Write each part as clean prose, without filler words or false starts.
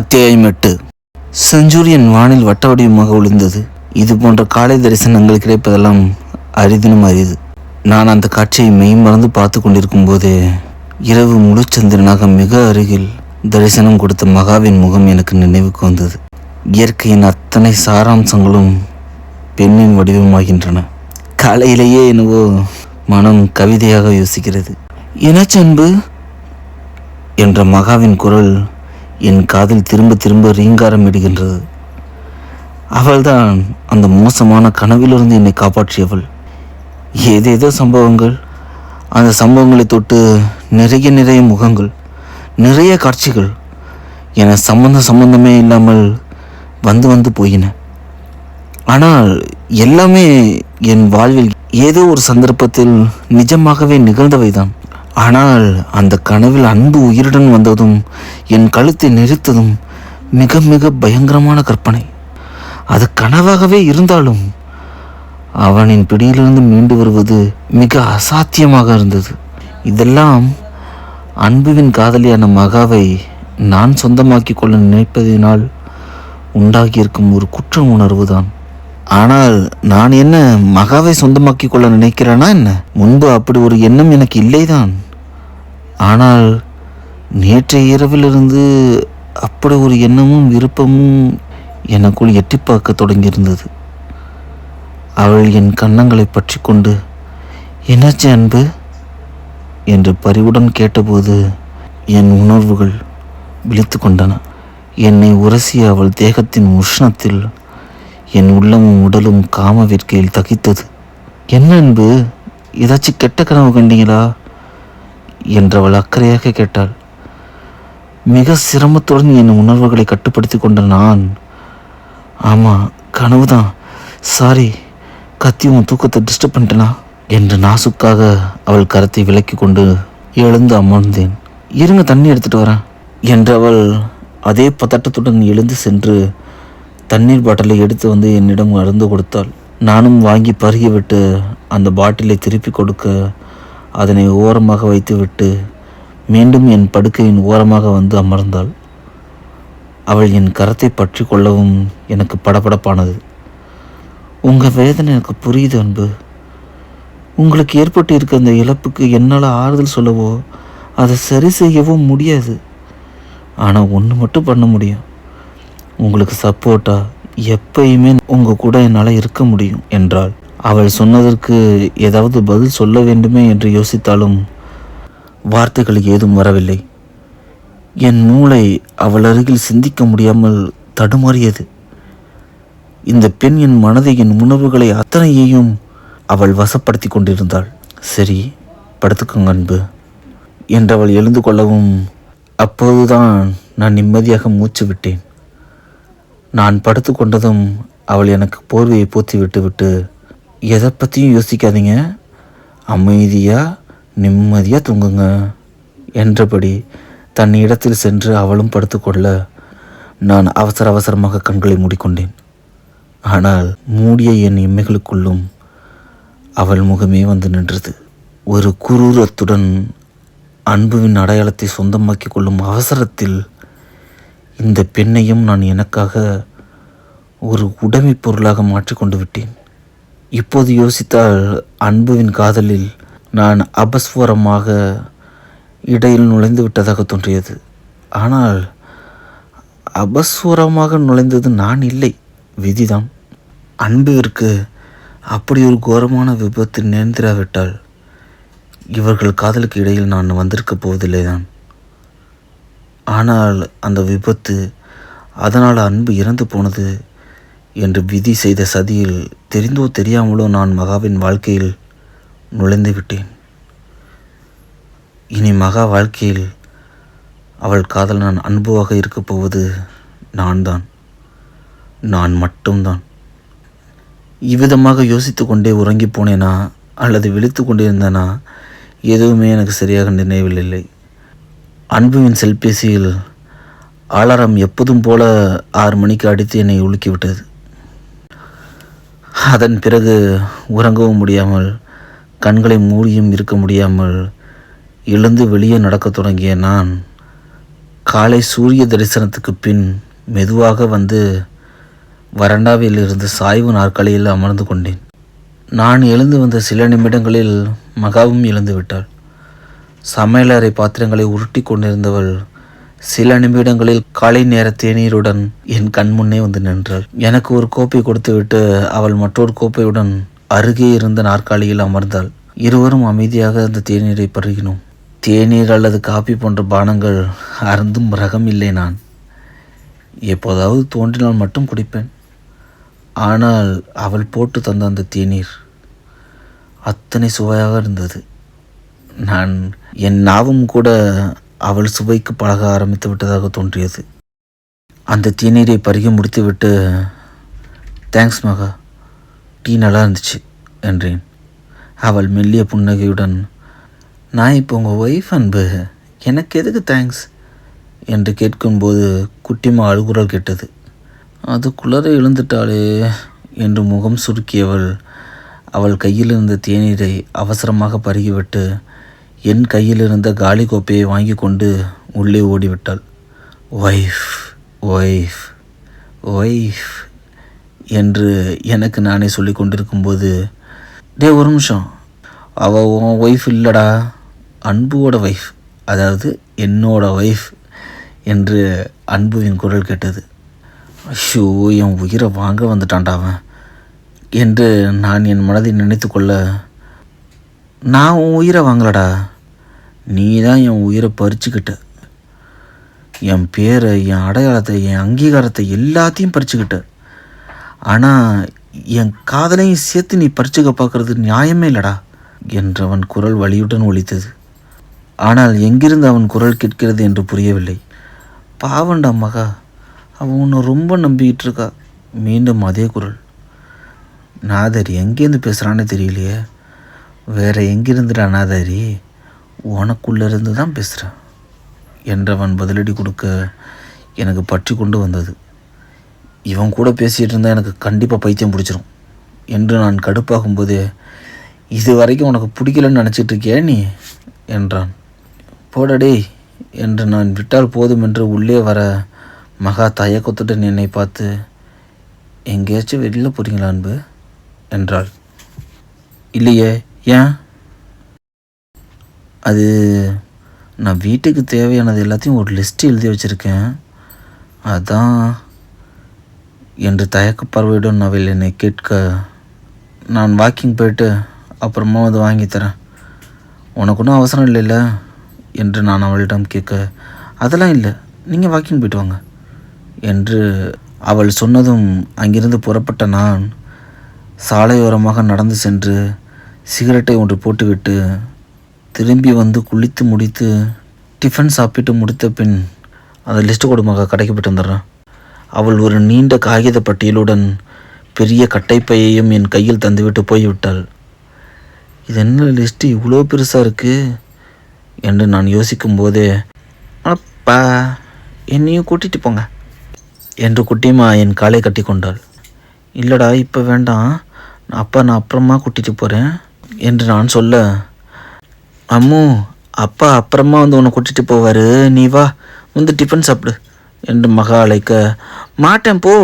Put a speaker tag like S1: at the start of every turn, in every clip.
S1: அத்தியாயம் 8. செஞ்சுரியன் வானில் வட்ட வடிவமாக ஒளிர்ந்தது. இது போன்ற காலை தரிசனங்கள் கிடைப்பதெல்லாம் அரிதினும் அரிது. நான் அந்த காட்சியை மெய்மறந்து பார்த்து கொண்டிருக்கும் போதே இரவு முழுச்சந்திரனாக மிக அருகில் தரிசனம் கொடுத்த மகாவின் முகம் எனக்கு நினைவுக்கு வந்தது. இயற்கையின் அத்தனை சாராம்சங்களும் பெண்ணின் வடிவமாகின்றன. காலையிலேயே என்னவோ மனம் கவிதையாக யோசிக்கிறது. என்னாச்சு அன்பு என்ற மகாவின் குரல் என் காதில் திரும்ப திரும்ப ரீங்காரம் இடுகின்றது. அவள்தான் அந்த மோசமான கனவிலிருந்து என்னை காப்பாற்றியவள். ஏதேதோ சம்பவங்கள், அந்த சம்பவங்களை தொட்டு நிறைய முகங்கள், நிறைய காட்சிகள் என சம்பந்தமே இல்லாமல் வந்து போயின. ஆனால் எல்லாமே என் வாழ்வில் ஏதோ ஒரு சந்தர்ப்பத்தில் நிஜமாகவே நிகழ்ந்தவைதான். ஆனால் அந்த கனவில் அன்பு உயிருடன் வந்ததும் என் கழுத்தை நெரித்ததும் மிக பயங்கரமான கற்பனை. அது கனவாகவே இருந்தாலும் அவனின் பிடியிலிருந்து மீண்டு வருவது மிக அசாத்தியமாக இருந்தது. இதெல்லாம் அன்புவின் காதலியான மகாவை நான் சொந்தமாக்கி கொள்ள நினைப்பதினால் உண்டாகியிருக்கும் ஒரு குற்ற உணர்வு தான். ஆனால் நான் என்ன மகாவை சொந்தமாக்கி கொள்ள நினைக்கிறேனா என்ன? முன்பு அப்படி ஒரு எண்ணம் எனக்கு இல்லைதான். ஆனால் நேற்றைய இரவிலிருந்து அப்படி ஒரு எண்ணமும் விருப்பமும் எனக்குள் எட்டி பார்க்க தொடங்கியிருந்தது. அவள் என் கன்னங்களை பற்றி கொண்டு என்னாச்சு அன்பு என்று பரிவுடன் கேட்டபோது என் உணர்வுகள் விழித்து கொண்டன. என்னை உரசிய அவள் தேகத்தின் உஷ்ணத்தில் என் உள்ளமும் உடலும் காம வேட்கையில் தகித்தது. என்ன அன்பு, ஏதாச்சும் கெட்ட கனவு கண்டீங்களா என்றவள் அக்கறையாக கேட்டாள். மிக சிரமத்துடன் என் உணர்வுகளை கட்டுப்படுத்தி கொண்ட நான், ஆமாம் கனவுதான், சாரி, கத்தி உன் தூக்கத்தை டிஸ்டர்ப் பண்ணிட்டேனா என்று நாசுக்காக அவள் கரத்தை விலக்கி கொண்டு எழுந்து அமர்ந்தேன். இருங்க தண்ணி எடுத்துட்டு வரேன் என்றவள் அதே பதட்டத்துடன் எழுந்து சென்று தண்ணீர் பாட்டிலை எடுத்து வந்து என்னிடம் அருந்து கொடுத்தாள். நானும் வாங்கி பருகிவிட்டு அந்த பாட்டிலை திருப்பி கொடுக்க அதனை ஓரமாக வைத்துவிட்டு மீண்டும் என் படுக்கையின் ஓரமாக வந்து அமர்ந்தாள். அவள் என் கரத்தை பற்றி கொள்ளவும் எனக்கு படபடப்பானது. உங்கள் வேதனை எனக்கு புரியுது அன்பு. உங்களுக்கு ஏற்பட்டு இருக்க அந்த இழப்புக்கு என்னால் ஆறுதல் சொல்லவோ அதை சரி செய்யவோ முடியாது. ஆனால் ஒன்று மட்டும் பண்ண முடியும், உங்களுக்கு சப்போர்ட்டாக எப்பயுமே உங்கள் கூட என்னால் இருக்க முடியும் என்றாள். அவள் சொன்னதற்கு ஏதாவது பதில் சொல்ல வேண்டுமே என்று யோசித்தாலும் வார்த்தைகள் ஏதும் வரவில்லை. என் மூளை அவள் அருகில் சிந்திக்க முடியாமல் தடுமாறியது. இந்த பெண் என் மனதை, என் உணர்வுகளை அத்தனையையும் அவள் வசப்படுத்தி கொண்டிருந்தாள். சரி, படுத்துக்கோங்க அன்பு என்றவள் எழுந்து கொள்ளவும் அப்போதுதான் நான் நிம்மதியாக மூச்சு விட்டேன். நான் படுத்து கொண்டதும் அவள் எனக்கு போர்வையை போத்தி விட்டு எதை பற்றியும் யோசிக்காதீங்க, அமைதியாக நிம்மதியாக தூங்குங்க என்றபடி தன் இடத்தில் சென்று அவளும் படுத்துக்கொள்ள நான் அவசரமாக கண்களை மூடிக்கொண்டேன். ஆனால் மூடிய என் இமைகளுக்குள்ளும் அவள் முகமே வந்து நின்றது. ஒரு குரூரத்துடன் அன்புவின் அடையாளத்தை சொந்தமாக்கி கொள்ளும் அவசரத்தில் இந்த பெண்ணையும் நான் எனக்காக ஒரு உடைமை பொருளாக மாற்றிக்கொண்டு விட்டேன். இப்போது யோசித்தால் அன்புவின் காதலில் நான் அபஸ்வரமாக இடையில் நுழைந்து விட்டதாக தோன்றியது. ஆனால் அபஸ்வரமாக நுழைந்தது நான் இல்லை, விதிதான். அன்புவிற்கு அப்படி ஒரு கோரமான விபத்து நேர்ந்திராவிட்டால் இவர்கள் காதலுக்கு இடையில் நான் வந்திருக்க போவதில்லை தான். ஆனால் அந்த விபத்து, அதனால் அன்பு இறந்து போனது என்று விதி செய்த சதியில் தெரிந்தோ தெரியாமலோ நான் மகாவின் வாழ்க்கையில் நுழைந்து விட்டேன். இனி மகா வாழ்க்கையில் அவள் காதல் நான் அன்புவாக இருக்கப் போவது நான் மட்டும்தான். இவ்விதமாக யோசித்து கொண்டே உறங்கி போனேனா அல்லது விழித்து கொண்டிருந்தேனா எதுவுமே எனக்கு சரியாக நினைவில்லை. அன்புவின் செல்பேசியில் அலாரம் எப்போதும் போல 6 மணிக்கு அடித்து என்னை உலுக்கிவிட்டது. அதன் பிறகு உறங்கவும் முடியாமல், கண்களை மூடியும் இருக்க முடியாமல் எழுந்து வெளியே நடக்க தொடங்கிய நான் காலை சூரிய தரிசனத்துக்கு பின் மெதுவாக வந்து வறண்டாவில் இருந்து சாய்வு நாற்காலியில் அமர்ந்து கொண்டேன். நான் எழுந்து வந்த சில நிமிடங்களில் மகாவும் எழுந்து விட்டாள். சமையலறை பாத்திரங்களை உருட்டி கொண்டிருந்தவள் சில நிமிடங்களில் காலை நேர தேநீருடன் என் கண் முன்னே வந்து நின்றாள். எனக்கு ஒரு கோப்பை கொடுத்துவிட்டு அவள் மற்றொரு கோப்பையுடன் அருகே இருந்த நாற்காலியில் அமர்ந்தாள். இருவரும் அமைதியாக அந்த தேநீரை பருகினோம். தேநீர் அல்லது காபி போன்ற பானங்கள் அருந்தும் ரகம் இல்லை. நான் எப்போதாவது தோன்றினால் மட்டும் குடிப்பேன். ஆனால் அவள் போட்டு தந்த அந்த தேநீர் அத்தனை சுவையாக இருந்தது. நான் என் நாவும் கூட அவள் சுவைக்கு பழக ஆரம்பித்து விட்டதாக தோன்றியது. அந்த தேநீரை பருகி முடித்துவிட்டு, தேங்க்ஸ் மகா, டீ நல்லா இருந்துச்சு என்றேன். அவள் மெல்லிய புன்னகையுடன், நான் இப்போ உங்கள் ஒய்ஃப் அன்பு, எனக்கு எதுக்கு தேங்க்ஸ் என்று கேட்கும்போது குட்டிமா அழுகுரல் கேட்டது. அதுக்குள்ளர எழுந்துட்டாளே என்று முகம் சுருக்கியவள் அவள் கையில் இருந்த தேநீரை அவசரமாக பருகிவிட்டு என் கையில் இருந்த காலி கோப்பையை வாங்கி கொண்டு உள்ளே ஓடிவிட்டாள். ஒய்ஃப் ஒய்ஃப் ஒய்ஃப் என்று எனக்கு நானே சொல்லி கொண்டிருக்கும்போது, டே ஒரு நிமிஷம், அவள் உன் ஒய்ஃப் இல்லைடா, அன்புவோட ஒய்ஃப், அதாவது என்னோட ஒய்ஃப் என்று அன்புவின் குரல் கேட்டது. ஐயோ, என் உயிரை வாங்க வந்துட்டான்டாவன் என்று நான் என் மனதை நினைத்து கொள்ள, நான் உன் உயிரை வாங்கலடா, நீ தான் என் உயிரை பறிச்சுக்கிட்ட. என் பேரை, என் அடையாளத்தை, என் அங்கீகாரத்தை எல்லாத்தையும் பறிச்சுக்கிட்ட. ஆனால் என் காதலையும் சேர்த்து நீ பறிச்சுக்க பார்க்கறது நியாயமே இல்லடா என்றவன் குரல் வலியுடன் ஒலித்தது. ஆனால் எங்கிருந்து அவன் குரல் கேட்கிறது என்று புரியவில்லை. பாவண்டா மகா, அவன் உன்னை ரொம்ப நம்பிக்கிட்டு இருக்கா. மீண்டும் அதே குரல். நாதாரி எங்கேருந்து பேசுகிறான்னு தெரியலையே. வேற எங்கிருந்துடா நாதாரி, உனக்குள்ளேருந்து தான் பேசுகிறேன் என்றவன் பதிலடி கொடுக்க எனக்கு பற்றி கொண்டு வந்தது. இவன் கூட பேசிகிட்டு இருந்தால் எனக்கு கண்டிப்பாக பைத்தியம் பிடிச்சிரும் என்று நான் கடுப்பாகும்போது, இது வரைக்கும் உனக்கு பிடிக்கலன்னு நினச்சிட்டு இருக்கியா நீ என்றான். போடடே என்று நான் விட்டால் போதும் என்று உள்ளே வர மகா தயக்கத்துடன் என்னை பார்த்து, எங்கேயாச்சும் வெளியில் போகிறீங்களா அன்பு என்றாள். இல்லையே, ஏன்? அது நான் வீட்டுக்கு தேவையானது எல்லாத்தையும் ஒரு லிஸ்ட்டு எழுதி வச்சுருக்கேன், அதான் என்று தயக்க பார்வையுடன் அவள் என்னை கேட்க, நான் வாக்கிங் போயிட்டு அப்புறமா வந்து வாங்கி தரேன், உனக்கு ஒன்றும் அவசரம் இல்லைல்ல என்று நான் அவளிடம் கேட்க, அதெல்லாம் இல்லை, நீங்கள் வாக்கிங் போயிட்டு வாங்க என்று அவள் சொன்னதும் அங்கிருந்து புறப்பட்ட நான் சாலையோரமாக நடந்து சென்று சிகரெட்டை ஒன்று போட்டுவிட்டு திரும்பி வந்து குளித்து முடித்து டிஃபன் சாப்பிட்டு முடித்த பின் அந்த லிஸ்ட்டு கொடுமாக கடைக்கு போய்ட்டு வந்துடுறேன். அவள் ஒரு நீண்ட காகித பட்டியலுடன் பெரிய கட்டைப்பையையும் என் கையில் தந்துவிட்டு போய்விட்டாள். இது என்ன லிஸ்ட்டு இவ்வளோ பெருசாக இருக்குது என்று நான் யோசிக்கும் போதே, அப்பா என்னையும் கூட்டிகிட்டு போங்க என்று குட்டிமா என் காலை கட்டி கொண்டாள். இல்லைடா இப்போ வேண்டாம், அப்பா நான் அப்புறமா கூட்டிகிட்டு போகிறேன் என்று நான் சொல்ல, அம்மு அப்பா அப்புறமா வந்து உன்னை கூட்டிகிட்டு போவார், நீ வா வந்து டிஃபன் சாப்பிடு என்று மகா அழைக்க, மாட்டேன் போ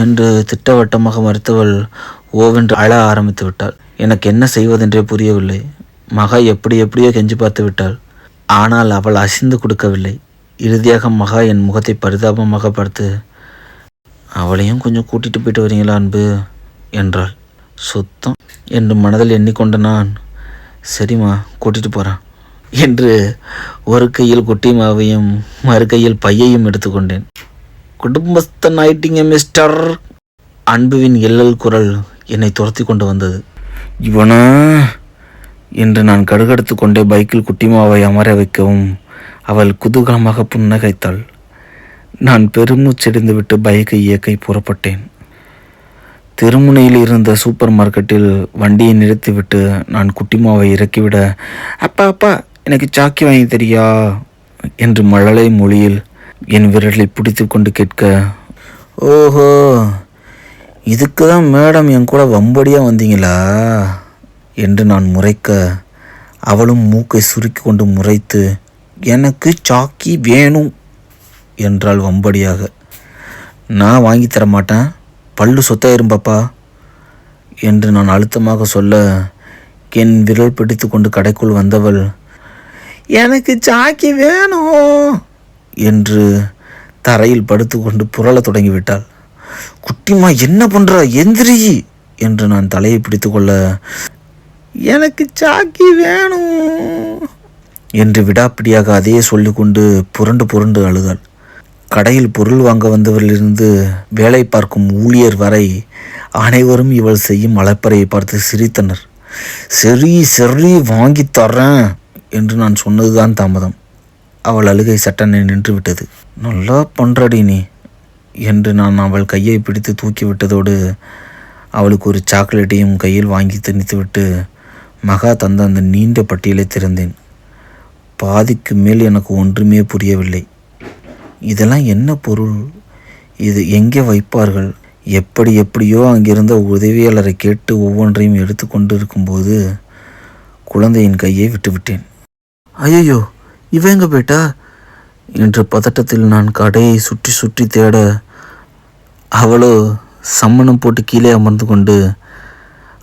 S1: என்று திட்டவட்டமாக மறுத்தவள் ஓவென்று அழ ஆரம்பித்து விட்டாள். எனக்கு என்ன செய்வதென்றே புரியவில்லை. மகா எப்படியோ கெஞ்சி பார்த்து விட்டாள். ஆனால் அவள் அசைந்து கொடுக்கவில்லை. இறுதியாக மகா என் முகத்தை பரிதாபமாக பார்த்து, அவளையும் கொஞ்சம் கூட்டிகிட்டு போயிட்டு வரீங்களா அன்பு என்றாள். சுத்தம் என்று மனதில் எண்ணிக்கொண்ட நான், சரிம்மா கூட்டிகிட்டு போகிறேன் என்று ஒரு கையில் குட்டிமாவையும் மறு கையில் பையையும் எடுத்துக்கொண்டேன். குடும்பஸ்தன் ஆயிட்டீங்க மிஸ்டர். அன்புவின் எல்லல் குரல் என்னை துரத்தி கொண்டு வந்தது. இவனா என்று நான் கடுகடுத்து கொண்டே பைக்கில் குட்டிமாவை அமர வைக்கவும் அவள் குதூகலமாக புன்னகைத்தாள். நான் பெருமூச்செறிந்து விட்டு பைக்கை இயக்கை புறப்பட்டேன். திருமுனையில் இருந்த சூப்பர் மார்க்கெட்டில் வண்டியை நிறுத்திவிட்டு நான் குட்டிமாவை இறக்கிவிட, அப்பா அப்பா எனக்கு சாக்கி வாங்கி தெரியா என்று மழலை மொழியில் என் விரலை பிடித்து கொண்டு கேட்க, ஓஹோ இதுக்கு தான் மேடம் என் கூட வம்படியாக வந்தீங்களா என்று நான் முறைக்க, அவளும் மூக்கை சுருக்கி கொண்டு முறைத்து, எனக்கு சாக்கி வேணும் என்றாள் வம்படியாக. நான் வாங்கி தர மாட்டேன், பல்லு சொத்தாயிரும் பாப்பா என்று நான் அழுத்தமாக சொல்ல, என் விரல் பிடித்து கொண்டு கடைக்குள் வந்தவள், எனக்கு சாக்கி வேணும் என்று தரையில் படுத்துக்கொண்டு புரள தொடங்கிவிட்டாள். குட்டிமா என்ன பண்ணுற, எந்திரி என்று நான் தலையை பிடித்து கொள்ள, எனக்கு சாக்கி வேணும் என்று விடாப்பிடியாக அதையே சொல்லிக்கொண்டு புரண்டு புரண்டு அழுதாள். கடையில் பொருள் வாங்க வந்தவரிலிருந்து வேலை பார்க்கும் ஊழியர் வரை அனைவரும் இவள் செய்யும் அலப்பறையை பார்த்து சிரித்தனர். சரி சரி வாங்கி தர்றேன் என்று நான் சொன்னதுதான் தாமதம். அவள் அழுகை சட்டனை நின்று விட்டது. நல்லா பண்ணுறடி நீ என்று நான் அவள் கையை பிடித்து தூக்கி விட்டதோடு அவளுக்கு ஒரு சாக்லேட்டையும் கையில் வாங்கி திணித்துவிட்டு மகா தந்த அந்த நீண்ட பட்டியலை திறந்தேன். பாதிக்கு மேல் எனக்கு ஒன்றுமே புரியவில்லை. இதெல்லாம் என்ன பொருள், இது எங்கே வைப்பார்கள்? எப்படியோ அங்கிருந்த உதவியாளரை கேட்டு ஒவ்வொன்றையும் எடுத்து கொண்டு இருக்கும்போது குழந்தையின் கையை விட்டுவிட்டேன். ஐயோ இவ எங்க போயிட்டா என்ற பதட்டத்தில் நான் கடையை சுற்றி சுற்றி தேட, அவளோ சம்மணம் போட்டு கீழே அமர்ந்து கொண்டு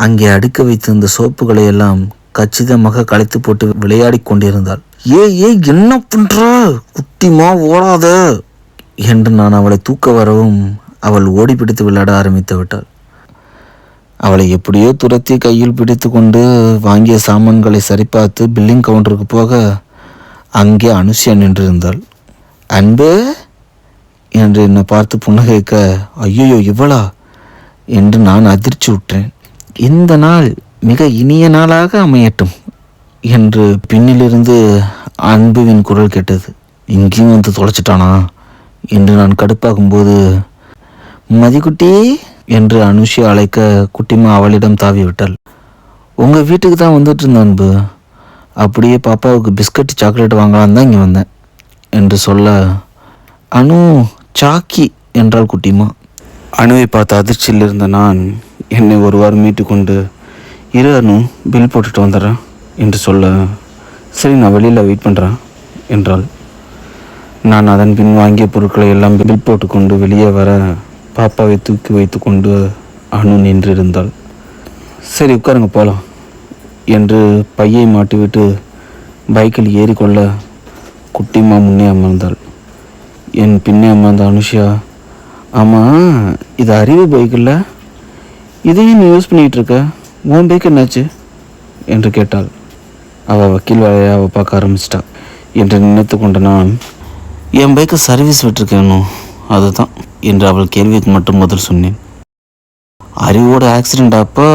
S1: அங்கே அடுக்க வைத்திருந்த சோப்புகளை எல்லாம் கச்சிதமாக களைத்து போட்டு விளையாடி கொண்டிருந்தாள். ஏய் என்ன பண்ற, குட்டிமா ஓடாத என்று நான் அவளை தூக்க வரவும் அவள் ஓடி பிடித்து விளையாட ஆரம்பித்து விட்டாள். அவளை எப்படியோ துரத்தி கையில் பிடித்து கொண்டு வாங்கிய சாமான்களை சரிபார்த்து பில்லிங் கவுண்டருக்கு போக அங்கே அனுஷியா நின்றிருந்தாள். அன்பு என்று என்னை பார்த்து புன்னகைக்க, ஐயோ இவளா என்று நான் அதிர்ச்சி விட்டேன். இந்த நாள் மிக இனிய நாளாக அமையட்டும் என்று பின்னிலிருந்து அன்புவின் குரல் கேட்டது. இங்கேயும் வந்து தொலைச்சிட்டானா என்று நான் கடுப்பாகும்போது, மதிக்குட்டி என்று அனுஷியா அழைக்க குட்டிமா அவளிடம் தாவி விட்டாள். உங்கள் வீட்டுக்கு தான் வந்துட்டு இருந்த அன்பு, அப்படியே பாப்பாவுக்கு பிஸ்கட் சாக்லேட் வாங்கலான்னு தான் இங்கே வந்தேன் என்று சொல்ல, அனு சாக்கி என்றாள் குட்டிமா. அணுவை பார்த்த அதிர்ச்சியில் இருந்த நான் என்னை ஒருவாறு மீட்டு கொண்டு, இரு அனு பில் போட்டுட்டு வந்துடுறேன் என்று சொல்ல, சரி நான் வெளியில் வெயிட் பண்ணுறேன் என்றாள். நான் அதன் பின் வாங்கிய பொருட்களை எல்லாம் பில் போட்டுக்கொண்டு வெளியே வர பாப்பாவை தூக்கி வைத்து கொண்டு அனு நின்றிருந்தாள். சரி உட்காருங்க போகலாம் என்று பையை மாட்டிவிட்டு பைக்கில் ஏறிக்கொள்ள குட்டிமா முன்னே அமர்ந்தாள். என் பின்னே அமர்ந்த அனுஷியா, ஆமாம் இது அறிவு பைக் இல்லை, இதையும் நீ யூஸ் பண்ணிகிட்ருக்க, உன் பைக் என்னாச்சு என்று கேட்டாள். அவள் வக்கீல் வேலையை அவள் பார்க்க ஆரம்பிச்சிட்டா என்று நினைத்து கொண்ட நான், என் பைக்கை சர்வீஸ் விட்டுருக்கேனும் அதுதான் என்று அவள் கேள்விக்கு மட்டும் முதல் சொன்னேன். அறிவோட ஆக்சிடெண்ட் அப்போ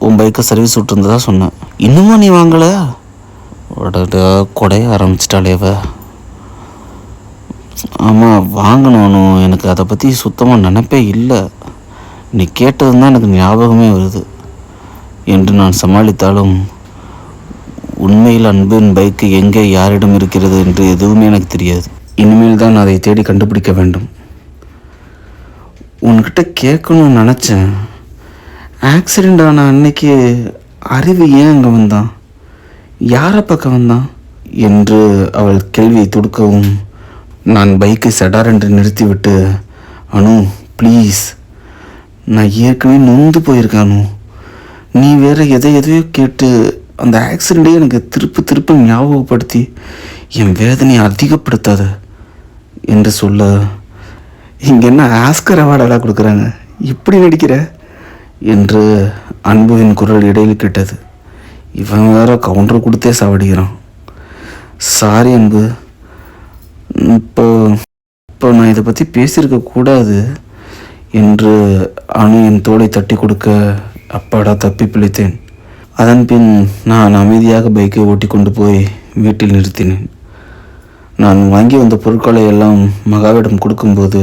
S1: உன் பைக்கை சர்வீஸ் விட்டுருந்ததா சொன்னேன். இன்னுமா நீ வாங்கலை? உடனே கொடைய ஆரம்பிச்சிட்டாளே அவ. ஆமாம் வாங்கணும், எனக்கு அதை பற்றி சுத்தமாக நினைப்பே இல்லை, நீ கேட்டது தான் எனக்கு ஞாபகமே வருது என்று நான் சமாளித்தாலும் உண்மையில் அன்பின் பைக்கு எங்கே யாரிடம் இருக்கிறது என்று எதுவுமே எனக்கு தெரியாது. இனிமேல் தான் அதை தேடி கண்டுபிடிக்க வேண்டும். உன்கிட்ட கேட்கணும்னு நினச்சேன், ஆக்சிடெண்ட் ஆன அன்னைக்கு அறிவு ஏன் அங்கே வந்தான், யாரை பக்கம் வந்தான் என்று அவள் கேள்வியை தொடுக்கவும் நான் பைக்கை சடார் என்று நிறுத்திவிட்டு, அனு ப்ளீஸ், நான் ஏற்கனவே நொந்து போயிருக்கானு, நீ வேற எதையோ கேட்டு அந்த ஆக்சிடெண்ட்டே எனக்கு திருப்ப ஞாபகப்படுத்தி என் வேதனையை அதிகப்படுத்தாத என்று சொல்ல, இங்கே என்ன ஆஸ்கர் அவார்டெல்லாம் கொடுக்குறாங்க, இப்படி நடிக்கிற என்று அன்புவின் குரல் இடையில் கேட்டது. இவன் வேற கவுண்டர் கொடுத்தே சாவடிக்கிறான். சாரி அன்பு, இப்போ நான் இதை பற்றி பேசியிருக்கக்கூடாது என்று அணு என் தோளை தட்டி கொடுக்க, அப்பாடா தப்பி பிழைத்தேன். அதன் பின் நான் அமைதியாக பைக்கை ஓட்டி கொண்டு போய் வீட்டில் நிறுத்தினேன். நான் வாங்கி வந்த பொருட்களை எல்லாம் மகாவிடம் கொடுக்கும்போது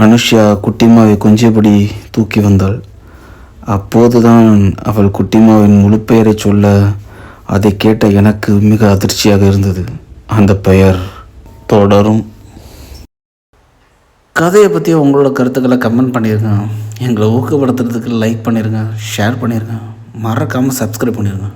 S1: அனுஷியா குட்டிமாவை கொஞ்சபடி தூக்கி வந்தாள். அப்போதுதான் அவள் குட்டிமாவின் முழு பெயரை சொல்ல, அதை கேட்ட எனக்கு மிக அதிர்ச்சியாக இருந்தது. அந்த பெயர் தொடரும். கதையை பற்றி உங்களோட கருத்துக்களை கமெண்ட் பண்ணிடுங்க, எங்களை ஊக்கப்படுத்துறதுக்கு லைக் பண்ணிடுங்க, ஷேர் பண்ணிடுங்க, மறக்காமல் சப்ஸ்கிரைப் பண்ணிடுங்க.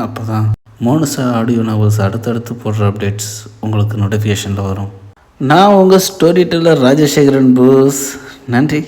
S1: அப்போ தான் மோனசா ஆடியோ நாவல்ஸ் அடுத்தடுத்து போடுற அப்டேட்ஸ் உங்களுக்கு நோட்டிஃபிகேஷனில் வரும். நான் உங்கள் ஸ்டோரி டெல்லர் ராஜசேகரன் போஸ். நன்றி.